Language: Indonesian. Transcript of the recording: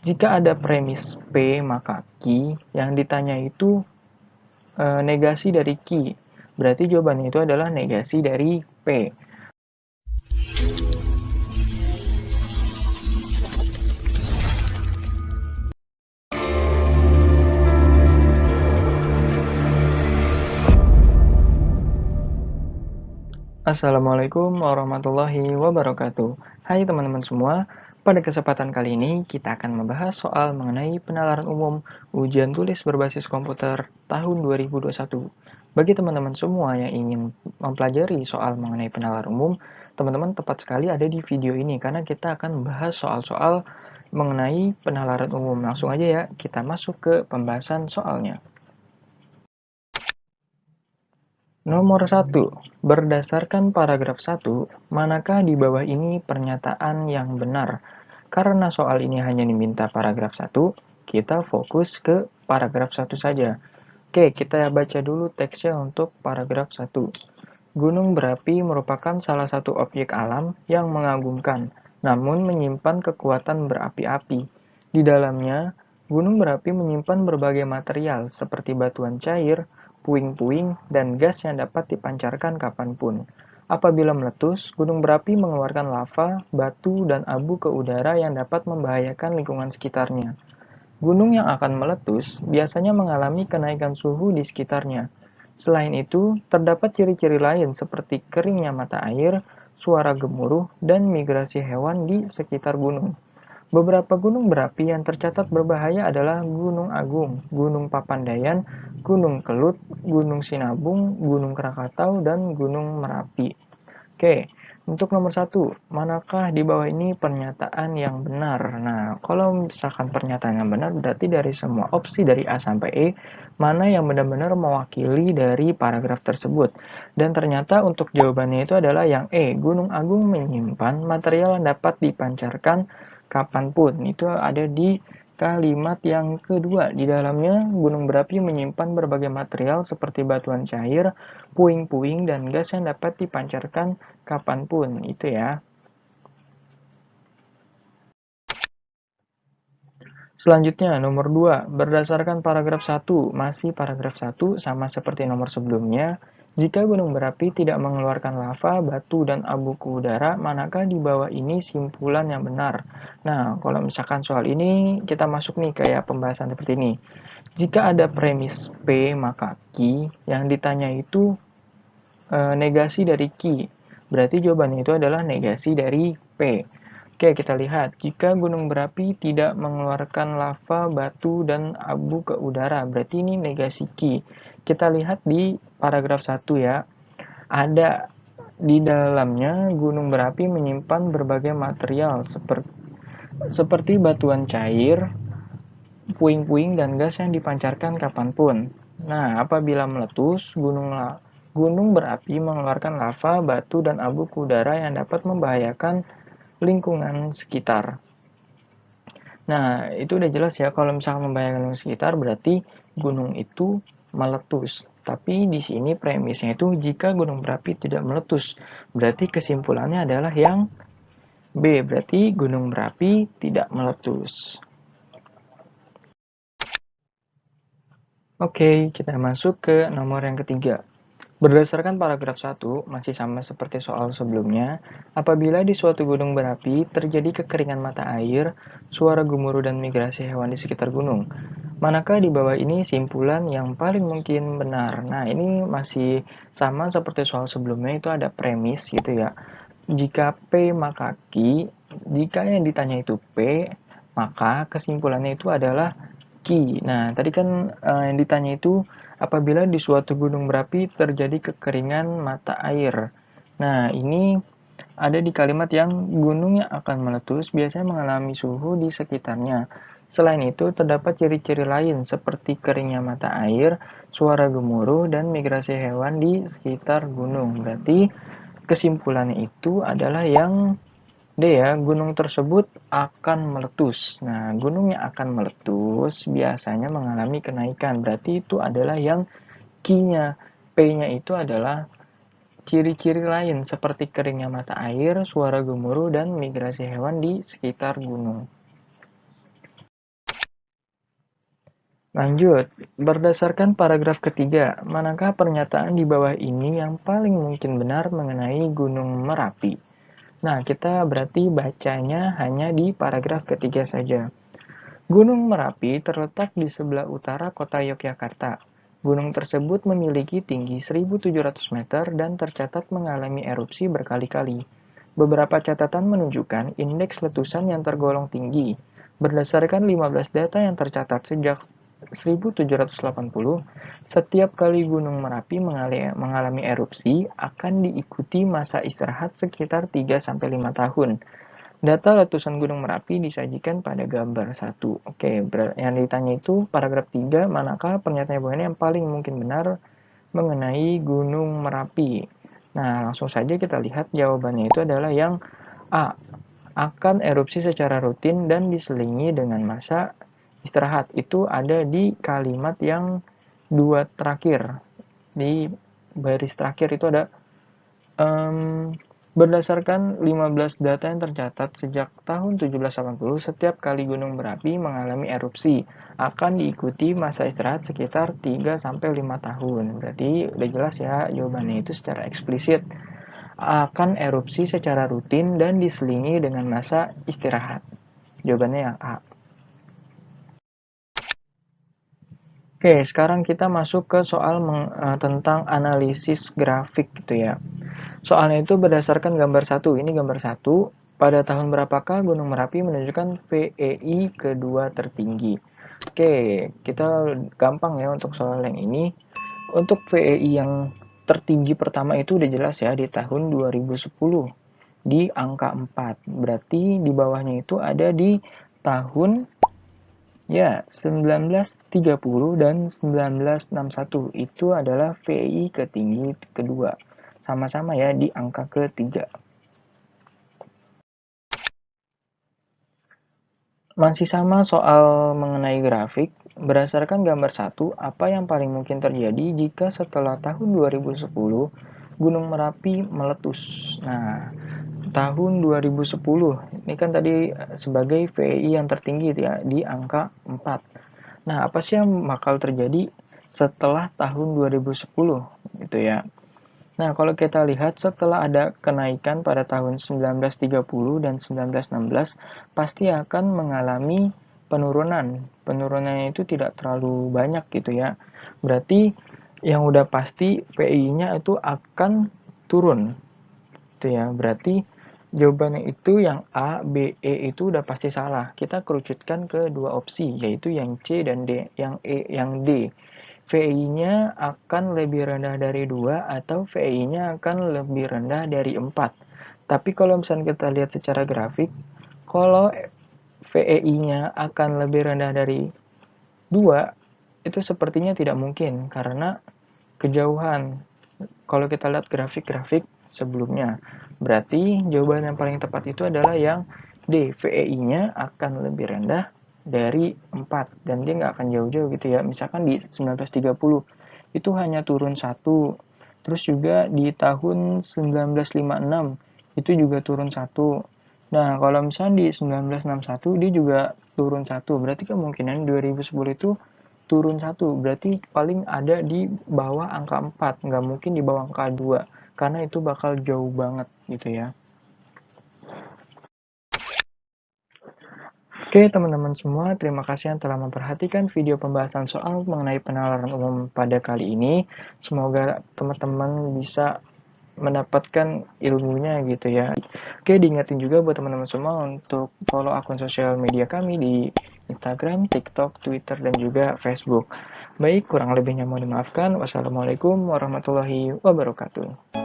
Jika ada premis P, maka Q yang ditanya itu negasi dari Q. Berarti jawabannya itu adalah negasi dari P. Assalamualaikum warahmatullahi wabarakatuh. Hai teman-teman semua, pada kesempatan kali ini kita akan membahas soal mengenai penalaran umum ujian tulis berbasis komputer tahun 2021. Bagi teman-teman semua yang ingin mempelajari soal mengenai penalaran umum, teman-teman tepat sekali ada di video ini karena kita akan membahas soal-soal mengenai penalaran umum. Langsung aja ya, kita masuk ke pembahasan soalnya. Nomor 1. Berdasarkan paragraf 1, manakah di bawah ini pernyataan yang benar? Karena soal ini hanya diminta paragraf 1, kita fokus ke paragraf 1 saja. Oke, kita baca dulu teksnya untuk paragraf 1. Gunung berapi merupakan salah satu objek alam yang mengagumkan, namun menyimpan kekuatan berapi-api. Di dalamnya, gunung berapi menyimpan berbagai material seperti batuan cair, puing-puing, dan gas yang dapat dipancarkan kapanpun. Apabila meletus, gunung berapi mengeluarkan lava, batu, dan abu ke udara yang dapat membahayakan lingkungan sekitarnya. Gunung yang akan meletus biasanya mengalami kenaikan suhu di sekitarnya. Selain itu, terdapat ciri-ciri lain seperti keringnya mata air, suara gemuruh, dan migrasi hewan di sekitar gunung. Beberapa gunung berapi yang tercatat berbahaya adalah Gunung Agung, Gunung Papandayan, Gunung Kelut, Gunung Sinabung, Gunung Krakatau, dan Gunung Merapi. Oke, untuk nomor 1, manakah di bawah ini pernyataan yang benar? Nah, kalau misalkan pernyataan yang benar, berarti dari semua opsi dari A sampai E, mana yang benar-benar mewakili dari paragraf tersebut. Dan ternyata untuk jawabannya itu adalah yang E, Gunung Agung menyimpan material yang dapat dipancarkan kapanpun. Itu ada di kalimat yang kedua. Di dalamnya, gunung berapi menyimpan berbagai material seperti batuan cair, puing-puing, dan gas yang dapat dipancarkan kapanpun. Itu ya. Selanjutnya, nomor 2. Berdasarkan paragraf 1, masih paragraf 1 sama seperti nomor sebelumnya, jika gunung berapi tidak mengeluarkan lava, batu, dan abu ke udara, manakah di bawah ini simpulan yang benar? Nah, kalau misalkan soal ini, kita masuk nih kayak pembahasan seperti ini. Jika ada premis P, maka Q yang ditanya itu negasi dari Q. Berarti jawabannya itu adalah negasi dari P. Oke, kita lihat. Jika gunung berapi tidak mengeluarkan lava, batu, dan abu ke udara, berarti ini negasi Q. Kita lihat di paragraf 1 ya. Ada di dalamnya gunung berapi menyimpan berbagai material seperti batuan cair, puing-puing, dan gas yang dipancarkan kapanpun. Nah, apabila meletus, gunung berapi mengeluarkan lava, batu, dan abu ke udara yang dapat membahayakan lingkungan sekitar. Nah, itu udah jelas ya, kalau misalnya membahayakan lingkungan sekitar berarti gunung itu meletus. Tapi di sini premisnya itu jika gunung berapi tidak meletus. Berarti kesimpulannya adalah yang B, berarti gunung berapi tidak meletus. Oke, kita masuk ke nomor yang ketiga. Berdasarkan paragraf 1, masih sama seperti soal sebelumnya, apabila di suatu gunung berapi terjadi kekeringan mata air, suara gemuruh dan migrasi hewan di sekitar gunung, manakah di bawah ini simpulan yang paling mungkin benar? Nah, ini masih sama seperti soal sebelumnya, itu ada premis gitu ya. Jika P maka Q, jika yang ditanya itu P, maka kesimpulannya itu adalah Q. Nah, tadi kan yang ditanya itu apabila di suatu gunung berapi terjadi kekeringan mata air. Nah, ini ada di kalimat yang gunung yang akan meletus biasanya mengalami suhu di sekitarnya. Selain itu, terdapat ciri-ciri lain seperti keringnya mata air, suara gemuruh, dan migrasi hewan di sekitar gunung. Berarti kesimpulannya itu adalah yang D ya, gunung tersebut akan meletus. Nah, gunung yang akan meletus biasanya mengalami kenaikan. Berarti itu adalah yang Q-nya. P-nya itu adalah ciri-ciri lain seperti keringnya mata air, suara gemuruh, dan migrasi hewan di sekitar gunung. Lanjut, berdasarkan paragraf ketiga, manakah pernyataan di bawah ini yang paling mungkin benar mengenai Gunung Merapi? Nah, kita berarti bacanya hanya di paragraf ketiga saja. Gunung Merapi terletak di sebelah utara kota Yogyakarta. Gunung tersebut memiliki tinggi 1.700 meter dan tercatat mengalami erupsi berkali-kali. Beberapa catatan menunjukkan indeks letusan yang tergolong tinggi. Berdasarkan 15 data yang tercatat sejak 1780, setiap kali Gunung Merapi mengalami erupsi akan diikuti masa istirahat sekitar 3-5 tahun. Data letusan Gunung Merapi disajikan pada gambar 1. Oke, yang ditanya itu paragraf 3, manakah pernyataan bawah ini yang paling mungkin benar mengenai Gunung Merapi? Nah, langsung saja kita lihat jawabannya itu adalah yang A. Akan erupsi secara rutin dan diselingi dengan masa istirahat. Itu ada di kalimat yang dua terakhir. Di baris terakhir itu ada berdasarkan 15 data yang tercatat sejak tahun 1780, setiap kali gunung berapi mengalami erupsi akan diikuti masa istirahat sekitar 3-5 tahun. Berarti udah jelas ya jawabannya itu secara eksplisit. Akan erupsi secara rutin dan diselingi dengan masa istirahat. Jawabannya yang A. Oke, sekarang kita masuk ke soal tentang analisis grafik gitu ya. Soalnya itu berdasarkan gambar 1. Ini gambar 1. Pada tahun berapakah Gunung Merapi menunjukkan VEI kedua tertinggi? Oke, kita gampang ya untuk soal yang ini. Untuk VEI yang tertinggi pertama itu udah jelas ya di tahun 2010 di angka 4. Berarti di bawahnya itu ada di tahun ya 1930 dan 1961. Itu adalah VEI ketinggi kedua. Sama-sama ya di angka ketiga. Masih sama soal mengenai grafik, berdasarkan gambar 1, apa yang paling mungkin terjadi jika setelah tahun 2010 Gunung Merapi meletus? Nah, tahun 2010, ini kan tadi sebagai VEI yang tertinggi ya, di angka 4. Nah, apa sih yang bakal terjadi setelah tahun 2010 gitu ya? Nah, kalau kita lihat setelah ada kenaikan pada tahun 1930 dan 1916, pasti akan mengalami penurunan. Penurunannya itu tidak terlalu banyak gitu ya. Berarti yang udah pasti PI-nya itu akan turun. Itu ya. Berarti jawabannya itu yang A, B, E itu udah pasti salah. Kita kerucutkan ke dua opsi, yaitu yang C dan D, yang E, yang D. VI-nya akan lebih rendah dari 2 atau VI-nya akan lebih rendah dari 4. Tapi kalau misalnya kita lihat secara grafik, kalau VI-nya akan lebih rendah dari 2, itu sepertinya tidak mungkin karena kejauhan. Kalau kita lihat grafik-grafik sebelumnya, berarti jawaban yang paling tepat itu adalah yang D, VI-nya akan lebih rendah dari 4 dan dia nggak akan jauh-jauh gitu ya. Misalkan di 1930 itu hanya turun 1. Terus juga di tahun 1956 itu juga turun 1. Nah, kalau misalnya di 1961 dia juga turun 1. Berarti kemungkinan 2010 itu turun 1. Berarti paling ada di bawah angka 4. Nggak mungkin di bawah angka 2. Karena itu bakal jauh banget gitu ya. Oke teman-teman semua, terima kasih yang telah memperhatikan video pembahasan soal mengenai penalaran umum pada kali ini. Semoga teman-teman bisa mendapatkan ilmunya gitu ya. Oke, diingetin juga buat teman-teman semua untuk follow akun sosial media kami di Instagram, TikTok, Twitter, dan juga Facebook. Baik, kurang lebihnya mohon dimaafkan. Wassalamualaikum warahmatullahi wabarakatuh.